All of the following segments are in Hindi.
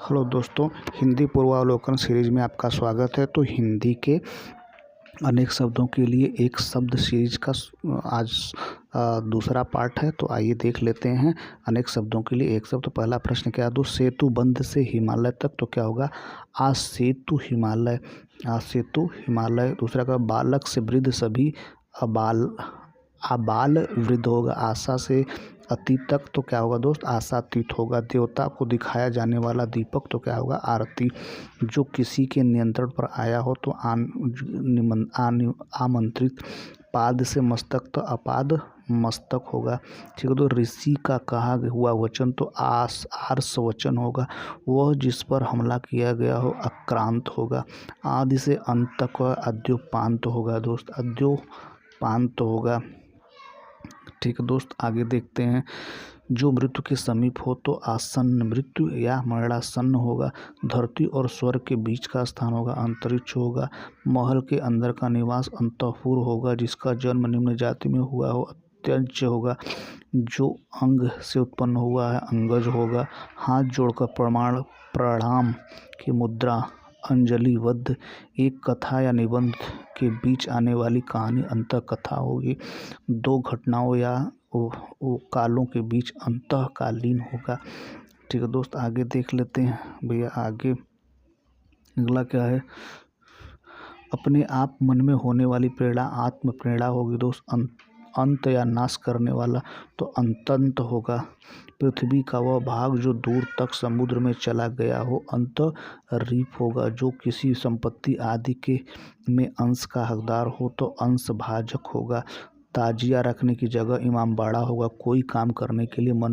हेलो दोस्तों, हिंदी पूर्वावलोकन सीरीज में आपका स्वागत है। तो हिंदी के अनेक शब्दों के लिए एक शब्द सीरीज का आज दूसरा पार्ट है। तो आइए देख लेते हैं। अनेक शब्दों के लिए एक शब्द। तो पहला प्रश्न क्या दो, सेतु बंध से हिमालय तक, तो क्या होगा आ सेतु हिमालय, आ सेतु हिमालय। दूसरा का बालक से वृद्ध सभी अबाल, आबाल वृद्ध होगा। आशा से अतीत तक, तो क्या होगा दोस्त आशातीत होगा। देवता को दिखाया जाने वाला दीपक, तो क्या होगा आरती। जो किसी के नियंत्रण पर आया हो तो आमंत्रित। पाद से मस्तक, तो अपाद मस्तक होगा। ठीक है। तो ऋषि का कहा हुआ वचन, तो आर्ष वचन होगा। वह जिस पर हमला किया गया हो आक्रांत होगा। आदि से अंत तक अद्योपांत होगा दोस्त, अद्योपांत होगा। ठीक है दोस्त, आगे देखते हैं। जो मृत्यु के समीप हो तो आसन्न मृत्यु या मरणासन्न होगा। धरती और स्वर्ग के बीच का स्थान होगा अंतरिक्ष होगा। महल के अंदर का निवास अंतःपुर होगा। जिसका जन्म निम्न जाति में हुआ हो अत्यंत होगा। जो अंग से उत्पन्न हुआ है अंगज होगा। हाथ जोड़कर प्रणाम की मुद्रा अंजलिबद्ध। एक कथा या निबंध के बीच आने वाली कहानी अंतः कथा होगी। दो घटनाओं या वो कालों के बीच अंतःकालीन होगा। ठीक है दोस्त, आगे देख लेते हैं भैया। आगे अगला क्या है, अपने आप मन में होने वाली प्रेरणा आत्म प्रेरणा होगी दोस्त। अंत या नाश करने वाला, तो अंतंत होगा। पृथ्वी का वह भाग जो दूर तक समुद्र में चला गया हो अंतरीप होगा। जो किसी संपत्ति आदि के में अंश का हकदार हो तो अंश भाजक होगा। ताजिया रखने की जगह इमामबाड़ा होगा। कोई काम करने के लिए मन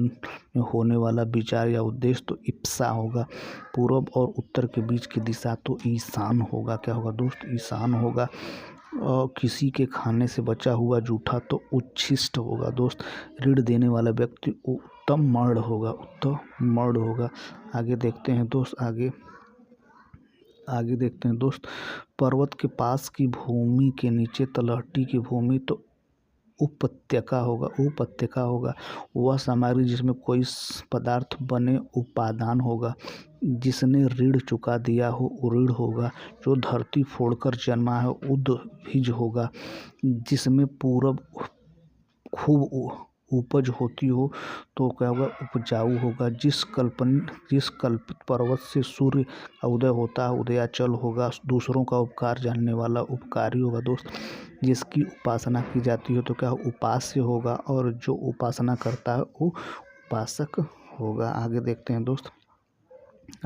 में होने वाला विचार या उद्देश्य, तो इप्सा होगा। पूर्व और उत्तर के बीच की दिशा, तो ईशान होगा। क्या होगा दोस्त ईशान होगा। और किसी के खाने से बचा हुआ जूठा, तो उच्छिष्ट होगा दोस्त। ऋण देने वाला व्यक्ति उत्तम मर्द होगा, उत्तम मर्द होगा। आगे देखते हैं दोस्त। आगे देखते हैं दोस्त। पर्वत के पास की भूमि के नीचे तलहटी की भूमि, तो उपत्यका होगा, उपत्यका होगा। वह सामग्री जिसमें कोई पदार्थ बने उपादान होगा। जिसने ऋण चुका दिया हो ऋण होगा। जो धरती फोड़कर जन्मा है उद्भिज होगा। जिसमें पूरब खूब उपज होती हो तो क्या होगा उपजाऊ होगा। जिस कल्पित पर्वत से सूर्य उदय होता है उदयाचल होगा। दूसरों का उपकार जानने वाला उपकारी होगा दोस्त। जिसकी उपासना की जाती है तो क्या उपास्य होगा। और जो उपासना करता है वो उपासक होगा। आगे देखते हैं दोस्त,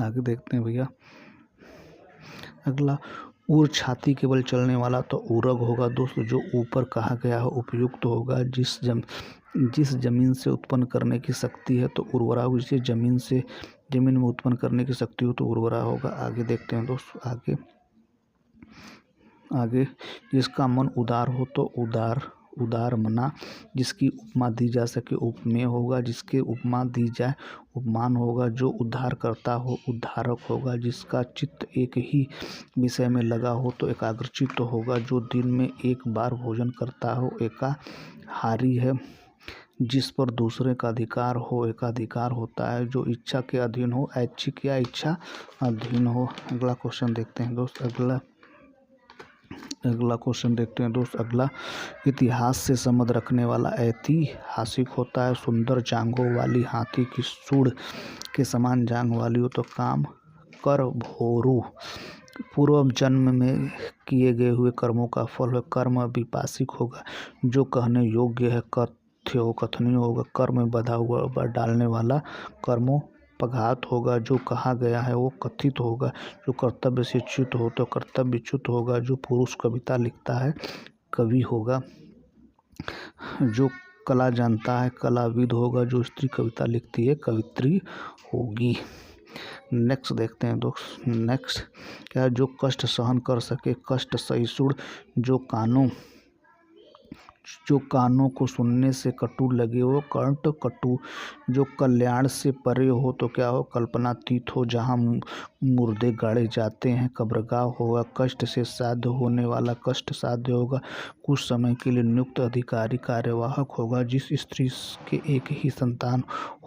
आगे देखते हैं भैया। अगला, उर छाती केवल चलने वाला, तो उरग होगा दोस्त। जो ऊपर कहा गया है उपयुक्त होगा। जिस जमीन से उत्पन्न करने की शक्ति है तो उर्वरा होगी। जिसे जमीन में उत्पन्न करने की शक्ति हो तो उर्वरा होगा। आगे देखते हैं दोस्त। आगे जिसका मन उदार हो तो उदार मना। जिसकी उपमा दी जा सके उपमेय होगा। जिसके उपमा दी जाए उपमान होगा। जो उद्धार करता हो उद्धारक होगा। जिसका चित्त एक ही विषय में लगा हो तो एकाग्रचित्त होगा। जो दिन में एक बार भोजन करता हो एकाहारी है। जिस पर दूसरे का अधिकार हो एकाधिकार होता है। जो इच्छा के अधीन हो ऐच्छिक या इच्छा अधीन हो। अगला क्वेश्चन देखते हैं दोस्त। अगला क्वेश्चन देखते हैं दोस्त। अगला, इतिहास से संबंध रखने वाला ऐतिहासिक होता है। सुंदर जांघों वाली हाथी की सूंड के समान जांघ वाली हो तो काम कर भोरू। पूर्व जन्म में किए गए हुए कर्मों का फल है। कर्म विपासिक होगा। जो कहने योग्य है कथनीय होगा। कर्म में बधा हुआ डालने वाला कर्मों पघात होगा। जो कहा गया है वो कथित होगा। जो कर्तव्य से च्युत हो तो कर्तव्यच्युत होगा। जो पुरुष कविता लिखता है कवि होगा। जो कला जानता है कलाविद होगा। जो स्त्री कविता लिखती है कवित्री होगी। नेक्स्ट देखते हैं दोस्त। नेक्स्ट क्या है, जो कष्ट सहन कर सके कष्ट सहिष्णु। जो कानों को सुनने से कटु लगे हो कंठ कटु। जो कल्याण से परे हो तो क्या हो कल्पनातीत हो। जहाँ मुर्दे गाड़े जाते हैं कब्रगाह होगा। कष्ट से साध्य होने वाला कष्ट साध्य होगा। कुछ समय के लिए नियुक्त अधिकारी कार्यवाहक होगा। जिस स्त्री के एक ही संतान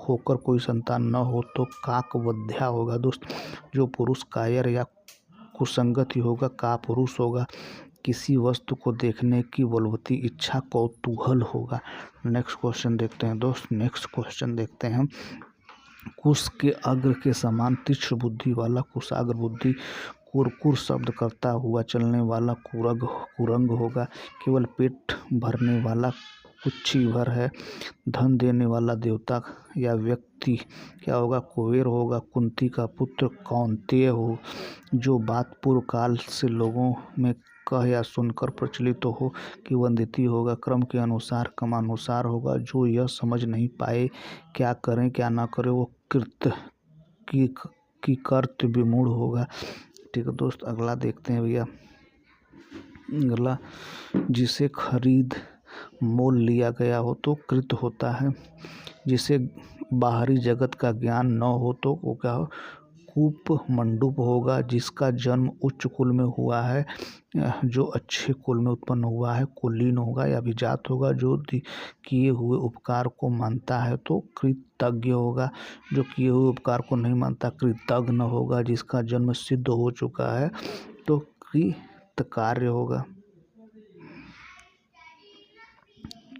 होकर कोई संतान न हो तो काकवध्या होगा दोस्त। जो पुरुष कायर या कुसंगत ही होगा कापुरुष होगा। किसी वस्तु को देखने की बलवती इच्छा कौतूहल होगा। नेक्स्ट क्वेश्चन देखते हैं दोस्त। नेक्स्ट क्वेश्चन देखते हैं। कुश के अग्र के समान तीक्ष्ण बुद्धि वाला कुशाग्र बुद्धि कुरकुर शब्द करता हुआ चलने वाला कुरंग होगा। केवल पेट भरने वाला कुक्षी भर है। धन देने वाला देवता या व्यक्ति क्या होगा? कुबेर होगा। कुंती का पुत्र कौंतेय हो। जो बात पूर्व काल से लोगों में कह या सुनकर प्रचलित हो कि वंदिती होगा। क्रम के अनुसार क्रमानुसार होगा। जो यह समझ नहीं पाए क्या करें क्या ना करें वो की कर्त विमूढ़ होगा। ठीक है दोस्त, अगला देखते हैं भैया। अगला, जिसे खरीद मोल लिया गया हो तो कृत होता है। जिसे बाहरी जगत का ज्ञान न हो तो वो क्या हो? कूप मंडूप होगा। जिसका जन्म उच्च कुल में हुआ है, जो अच्छे कुल में उत्पन्न हुआ है, कुलीन होगा या अभिजात होगा। जो किए हुए उपकार को मानता है तो कृतज्ञ होगा। जो किए हुए उपकार को नहीं मानता कृतज्ञ होगा। जिसका जन्म सिद्ध हो चुका है तो कृतकार्य होगा।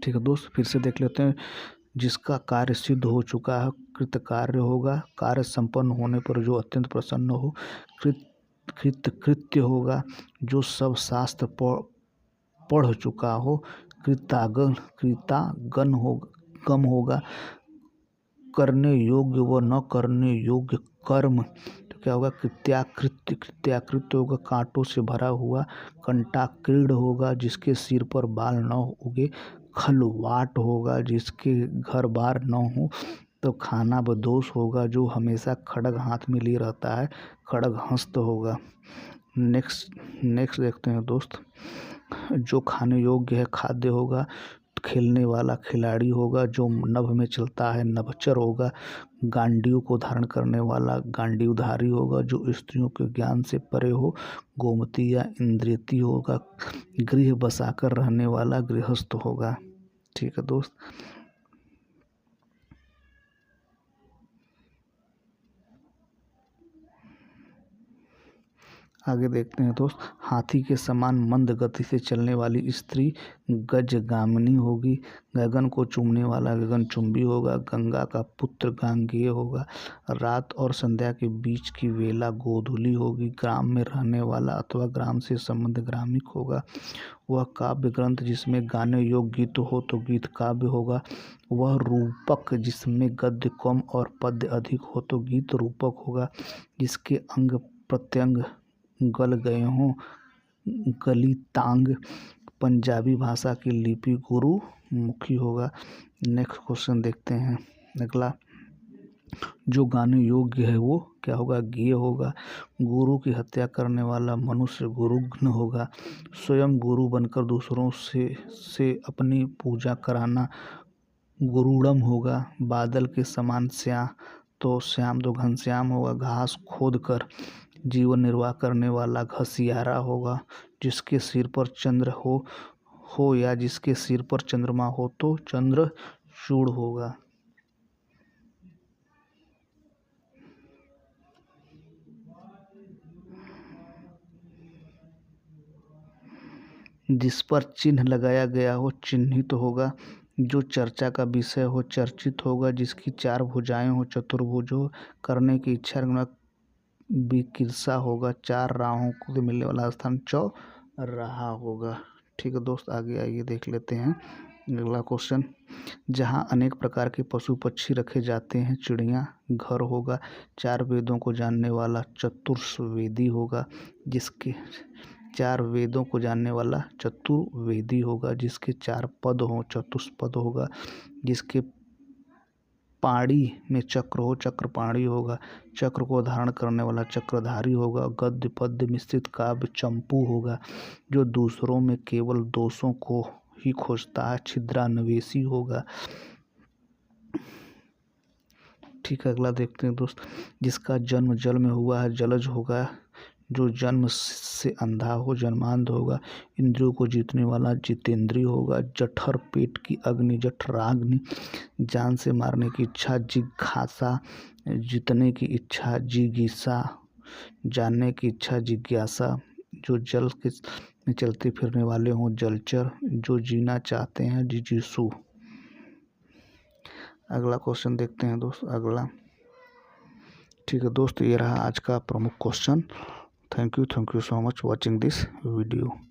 ठीक है दोस्त, फिर से देख लेते हैं। जिसका कार्य सिद्ध हो चुका है कृतकार्य होगा। कार्य संपन्न होने पर जो अत्यंत प्रसन्न हो कृतकृत्य होगा। जो सब शास्त्र पढ़ चुका हो कृतागन होगा। करने योग्य व न करने योग्य कर्म तो क्या होगा? कृत्याकृत्य होगा। कांटों से भरा हुआ कंटाक्रीड होगा। जिसके सिर पर बाल न उगे खलवाट होगा। जिसके घर बार न हो तो खाना बदोश होगा। जो हमेशा खड्ग हाथ में लिए रहता है खड्गहस्त होगा। नेक्स्ट देखते हैं दोस्त। जो खाने योग्य है खाद्य होगा। खेलने वाला खिलाड़ी होगा। जो नभ में चलता है नभचर होगा। गांडियों को धारण करने वाला गांडीवधारी होगा। जो स्त्रियों के ज्ञान से परे हो गोमती या इंद्रियती होगा। गृह बसाकर रहने वाला गृहस्थ होगा। ठीक है दोस्त, आगे देखते हैं दोस्त। हाथी के समान मंद गति से चलने वाली स्त्री गजगामिनी होगी। गगन को चूमने वाला गगनचुंबी होगा। गंगा का पुत्र गांगेय होगा। रात और संध्या के बीच की वेला गोधूली होगी। ग्राम में रहने वाला अथवा ग्राम से संबंध ग्रामिक होगा। वह काव्य ग्रंथ जिसमें गाने योग्य गीत हो तो गीत काव्य होगा। वह रूपक जिसमें गद्य कम और पद्य अधिक हो तो गीत रूपक होगा। जिसके अंग प्रत्यंग गल गए हों गलितांग पंजाबी भाषा की लिपि गुरु मुखी होगा। नेक्स्ट क्वेश्चन देखते हैं। अगला, जो गाने योग्य है वो क्या होगा? गेय होगा। गुरु की हत्या करने वाला मनुष्य गुरुघ्न होगा। स्वयं गुरु बनकर दूसरों से अपनी पूजा कराना गुरुड़म होगा। बादल के समान श्याम तो घनश्याम होगा। घास खोद कर जीवन निर्वाह करने वाला घसियारा होगा। जिसके सिर पर चंद्र हो या जिसके सिर पर चंद्रमा हो तो चंद्रचूड़ होगा। जिस पर चिन्ह लगाया गया हो चिन्हित होगा। जो चर्चा का विषय हो चर्चित होगा। जिसकी चार भुजाएं हो चतुर्भुज हो। करने की इच्छा विकिरसा होगा। चार राहों को मिलने वाला स्थान चौराहा होगा। ठीक है दोस्त, आगे आइए देख लेते हैं अगला क्वेश्चन। जहाँ अनेक प्रकार के पशु पक्षी रखे जाते हैं चिड़िया घर होगा। चार वेदों को जानने वाला चतुर्वेदी होगा। जिसके चार वेदों को जानने वाला चतुर्वेदी होगा। जिसके चार पद हों चतुष्पद होगा। जिसके पाणी में चक्र हो चक्रपाणी होगा। चक्र को धारण करने वाला चक्रधारी होगा। गद्य पद्य मिश्रित काव्य चंपू होगा। जो दूसरों में केवल दोषों को ही खोजता है छिद्रान्वेषी होगा। ठीक है, अगला देखते हैं दोस्त। जिसका जन्म जल में हुआ है जलज होगा। जो जन्म से अंधा हो जन्मांध होगा। इंद्रियों को जीतने वाला जितेंद्रिय होगा। जठर पेट की अग्नि जठराग्नि। जान से मारने की इच्छा जिज्ञासा। जीतने की इच्छा जिगीषा। जानने की इच्छा जिज्ञासा। जो जल के में चलते फिरने वाले हों जलचर। जो जीना चाहते हैं जिजीसु। अगला क्वेश्चन देखते हैं दोस्त। अगला ठीक है दोस्त, ये रहा आज का प्रमुख question. Thank you so much watching this video.